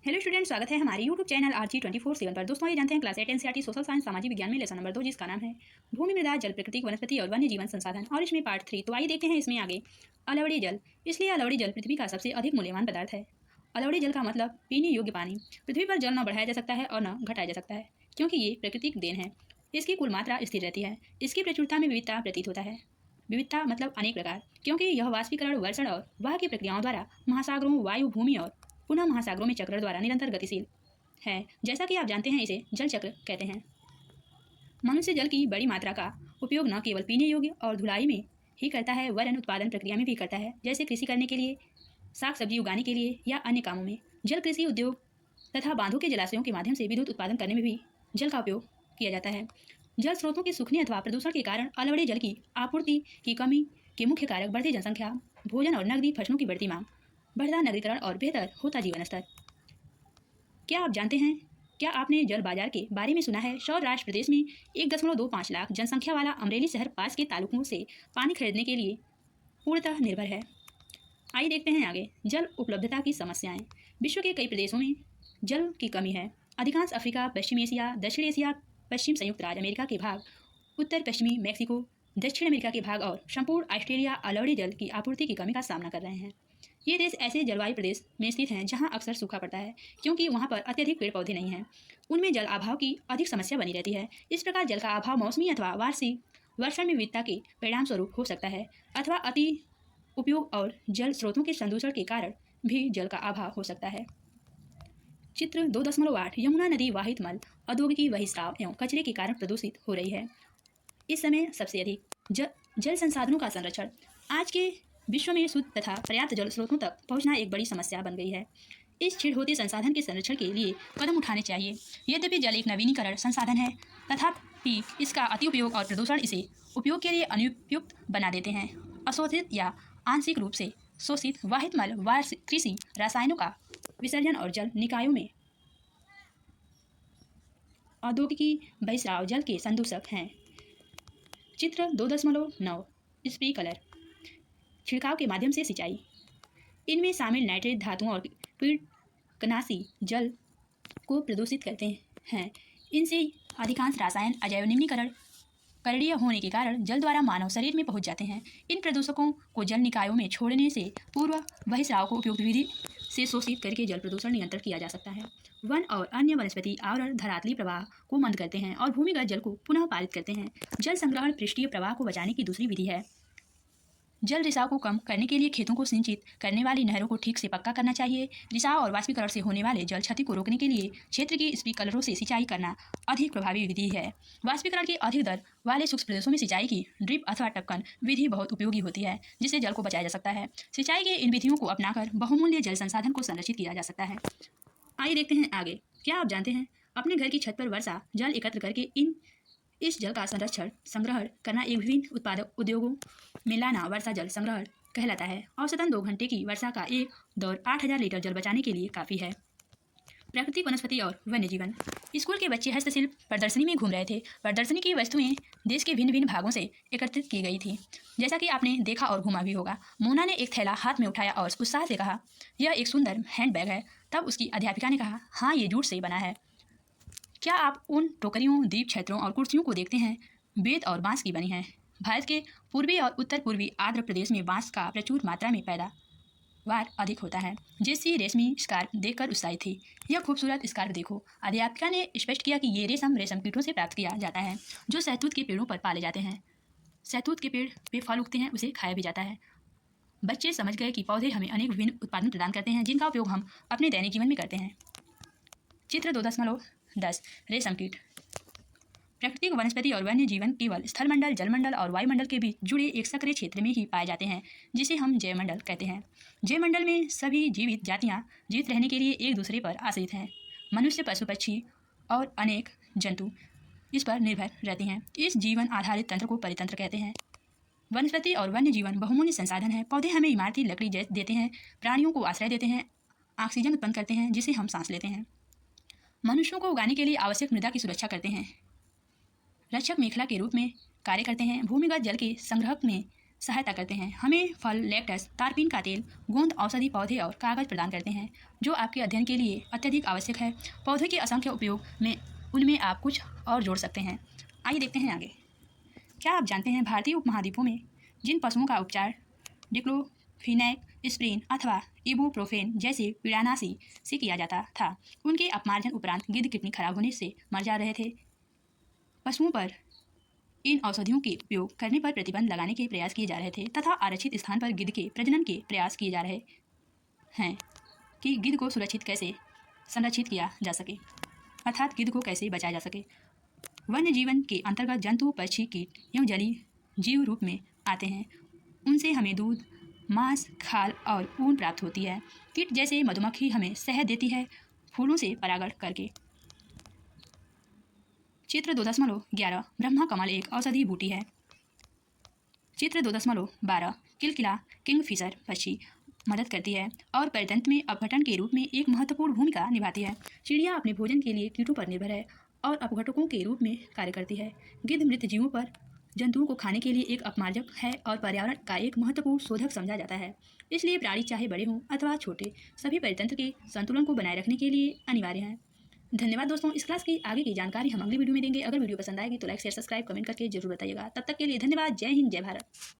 Hello student, स्वागत है हमारे यूट्यूब चैनल RG24/7 पर। दोस्तों, ये जानते हैं क्लास 8 NCERT सोशल साइंस सामाजिक विज्ञान में लेसन नंबर 2 जिसका नाम है भूमि, मृदा, जल, प्राकृतिक वनस्पति और वन्य जीवन संसाधन, और इसमें पार्ट 3। तो आइए देखते हैं इसमें आगे अलवड़ी जल। इसलिए अलवड़ी जल पृथ्वी का सबसे अधिक मूल्यवान पदार्थ है। अलवड़ी जल का मतलब पीने योग्य पानी। पृथ्वी पर जल न बढ़ाया जा सकता है और न घटाया जा सकता है, क्योंकि ये प्राकृतिक देन है। इसकी कुल मात्रा स्थिर रहती है। इसकी प्रचुरता में विविधता प्रतीत होता है। विविधता मतलब अनेक प्रकार, क्योंकि यह वाष्पीकरण, वर्षण और वह की प्रक्रियाओं द्वारा महासागरों, वायु, भूमि और पुनः महासागरों में चक्र द्वारा निरंतर गतिशील है। जैसा कि आप जानते हैं, इसे जल चक्र कहते हैं। मनुष्य जल की बड़ी मात्रा का उपयोग न केवल पीने योग्य और धुलाई में ही करता है, वरन उत्पादन प्रक्रिया में भी करता है, जैसे कृषि करने के लिए, साग सब्जी उगाने के लिए या अन्य कामों में। जल कृषि उद्योग तथा बांधों के जलाशयों के माध्यम से विद्युत उत्पादन करने में भी जल का उपयोग किया जाता है। जल स्रोतों की सूखने अथवा प्रदूषण के कारण अलवड़े जल की आपूर्ति की कमी के मुख्य कारक बढ़ती जनसंख्या, भोजन और नकदी फसलों की बढ़ती मांग, बढ़ता नगरीकरण और बेहतर होता जीवन स्तर। क्या आप जानते हैं, क्या आपने जल बाजार के बारे में सुना है? सौराष्ट्र प्रदेश में 1.25 लाख जनसंख्या वाला अमरेली शहर पास के तालुकों से पानी खरीदने के लिए पूर्णतः निर्भर है। आइए देखते हैं आगे जल उपलब्धता की समस्याएं। विश्व के कई प्रदेशों में जल की कमी है। अधिकांश अफ्रीका, पश्चिम एशिया, दक्षिण एशिया, पश्चिम संयुक्त राज्य अमेरिका के भाग, उत्तर पश्चिमी मैक्सिको, दक्षिण अमेरिका के भाग और संपूर्ण ऑस्ट्रेलिया अलवड़ी जल की आपूर्ति की कमी का सामना कर रहे हैं। ये देश ऐसे जलवायु प्रदेश में स्थित हैं जहां अक्सर सूखा पड़ता है, क्योंकि वहां पर अत्यधिक पेड़ पौधे नहीं हैं। उनमें जल अभाव की अधिक समस्या बनी रहती है। इस प्रकार जल का अभाव मौसमी अथवा वार्षिक वर्षण में विविधता के परिणाम स्वरूप हो सकता है, अथवा अति उपयोग और जल स्रोतों के संदूषण के कारण भी जल का अभाव हो सकता है। चित्र 2.8 यमुना नदी वाहित मल, औद्योगिकी बहिस्राव एवं कचरे के कारण प्रदूषित हो रही है। इस समय सबसे अधिक जल संसाधनों का संरक्षण। आज के विश्व में शुद्ध तथा पर्याप्त जल स्रोतों तक पहुंचना एक बड़ी समस्या बन गई है। इस क्षीण होते संसाधन के संरक्षण के लिए कदम उठाने चाहिए। यद्यपि जल एक नवीनीकरण संसाधन है, तथापि इसका अति उपयोग और प्रदूषण इसे उपयोग के लिए अनुपयुक्त बना देते हैं। अशोधित या आंशिक रूप से शोषित वाहित मल, कृषि रसायनों का विसर्जन और जल निकायों में औद्योगिकी बहिस्राव जल के संदूषक हैं। चित्र 2.9 स्प्रिंकलर, छिड़काव के माध्यम से सिंचाई। इनमें शामिल नाइट्रेट धातुओं और कीटनाशी जल को प्रदूषित करते हैं। इनसे अधिकांश रसायन अजैव निम्नीकरण करणीय होने के कारण जल द्वारा मानव शरीर में पहुंच जाते हैं। इन प्रदूषकों को जल निकायों में छोड़ने से पूर्व बहिस्राव को उपयुक्त विधि से शोषित करके जल प्रदूषण नियंत्रित किया जा सकता है। वन और अन्य वनस्पति आवरण धरातली प्रवाह को मंद करते हैं और भूमिगत जल को पुनः पारित करते हैं। जल संग्रहण पृष्ठीय प्रवाह को बचाने की दूसरी विधि है। जल रिसाव को कम करने के लिए खेतों को सिंचित करने वाली नहरों को ठीक से पक्का करना चाहिए। रिसाव और वाष्पीकरण से होने वाले जल क्षति को रोकने के लिए क्षेत्र की स्प्रिंकलरों से सिंचाई करना अधिक प्रभावी विधि है। वाष्पीकरण की अधिक दर वाले शुष्क प्रदेशों में सिंचाई की ड्रिप अथवा टपकन विधि बहुत उपयोगी होती है, जिससे जल को बचाया जा सकता है। सिंचाई की इन विधियों को अपनाकर बहुमूल्य जल संसाधन को संरक्षित किया जा सकता है। आइए देखते हैं आगे। क्या आप जानते हैं, अपने घर की छत पर वर्षा जल एकत्र करके इस जल का संग्रहण करना एक विभिन्न उत्पादक उद्योगों में लाना वर्षा जल संग्रहण कहलाता है। औसतन 2 घंटे की वर्षा का एक दौर 8000 लीटर जल बचाने के लिए काफ़ी है। प्राकृतिक वनस्पति और वन्य जीवन। स्कूल के बच्चे हस्तशिल्प प्रदर्शनी में घूम रहे थे। प्रदर्शनी की वस्तुएं देश के भिन्न भिन्न भागों से एकत्रित की गई थी, जैसा कि आपने देखा और घूमा भी होगा। मोना ने एक थैला हाथ में उठाया और उत्साह से कहा, यह एक सुंदर हैंडबैग है। तब उसकी अध्यापिका ने कहा, हाँ, ये जूट से बना है। क्या आप उन टोकरियों, दीप क्षेत्रों और कुर्सियों को देखते हैं? बेत और बांस की बनी हैं। भारत के पूर्वी और उत्तर पूर्वी आंध्र प्रदेश में बांस का प्रचुर मात्रा में पैदावार अधिक होता है। जैसी रेशमी स्कार्फ देखकर उत्साहित थी। यह खूबसूरत स्कार्फ देखो। अध्यापिका ने स्पष्ट किया कि ये रेशम कीटों से प्राप्त किया जाता है, जो सहतूत के पेड़ों पर पाले जाते हैं। सहतूत के पेड़ पे फल उगते हैं, उसे खाया भी जाता है। बच्चे समझ गए कि पौधे हमें अनेक विभिन्न उत्पादन प्रदान करते हैं, जिनका उपयोग हम अपने दैनिक जीवन में करते हैं। चित्र 2.10 रेशम कीट। प्राकृतिक वनस्पति और वन्य जीवन केवल स्थलमंडल, जलमंडल और वायुमंडल के बीच जुड़े एक सक्रिय क्षेत्र में ही पाए जाते हैं, जिसे हम जैवमंडल कहते हैं। जैवमंडल में सभी जीवित जातियां जीवित रहने के लिए एक दूसरे पर आश्रित हैं। मनुष्य, पशु, पक्षी और अनेक जंतु इस पर निर्भर रहते हैं। इस जीवन आधारित तंत्र को परितंत्र कहते हैं। वनस्पति और वन्य जीवन बहुमूल्य संसाधन है। पौधे हमें इमारती लकड़ी देते हैं, प्राणियों को आश्रय देते हैं, ऑक्सीजन उत्पन्न करते हैं जिसे हम सांस लेते हैं, मनुष्यों को उगाने के लिए आवश्यक मृदा की सुरक्षा करते हैं, रक्षक मेखला के रूप में कार्य करते हैं, भूमिगत जल के संग्रहक में सहायता करते हैं। हमें फल, लेक्टस, तारपीन का तेल, गोंद, औषधि पौधे और कागज प्रदान करते हैं, जो आपके अध्ययन के लिए अत्यधिक आवश्यक है। पौधे के असंख्य उपयोग में उनमें आप कुछ और जोड़ सकते हैं। आइए देखते हैं आगे। क्या आप जानते हैं भारतीय उपमहाद्वीपों में जिन पशुओं का उपचार डिक्लोफिनेक, एस्प्रिन अथवा इबुप्रोफेन जैसे पीड़ानाशी से किया जाता था, उनके अपमार्जन उपरांत गिद्ध किडनी खराब होने से मर जा रहे थे। पशुओं पर इन औषधियों के उपयोग करने पर प्रतिबंध लगाने के प्रयास किए जा रहे थे तथा आरक्षित स्थान पर गिद्ध के प्रजनन के प्रयास किए जा रहे हैं कि गिद्ध को सुरक्षित कैसे संरक्षित किया जा सके, अर्थात गिद्ध को कैसे बचाया जा सके। वन्य जीवन के अंतर्गत जंतु, पक्षी, कीट एवं जलीय जीव रूप में आते हैं। उनसे हमें दूध, मांस, खाल और ऊन प्राप्त होती है। कीट जैसे मधुमक्खी हमें शहद देती है फूलों से परागण करके। चित्र 2.11 ब्रह्मा कमल एक औषधि बूटी है। चित्र 2.12 किलकिला किंगफिशर पक्षी मदद करती है और परितंत्र में अपघटन के रूप में एक महत्वपूर्ण भूमिका निभाती है। चिड़िया अपने भोजन के लिए कीटों पर निर्भर है और अपघटकों के रूप में कार्य करती है। गिद्ध मृत जीवों पर जंतुओं को खाने के लिए एक अपमार्जक है और पर्यावरण का एक महत्वपूर्ण शोधक समझा जाता है। इसलिए प्राणी चाहे बड़े हों अथवा छोटे, सभी परितंत्र के संतुलन को बनाए रखने के लिए अनिवार्य हैं। धन्यवाद दोस्तों। इस क्लास की आगे की जानकारी हम अगली वीडियो में देंगे। अगर वीडियो पसंद आएगी तो लाइक, शेयर, सब्सक्राइब, कमेंट करके जरूर बताइएगा। तब तक के लिए धन्यवाद। जय हिंद, जय भारत।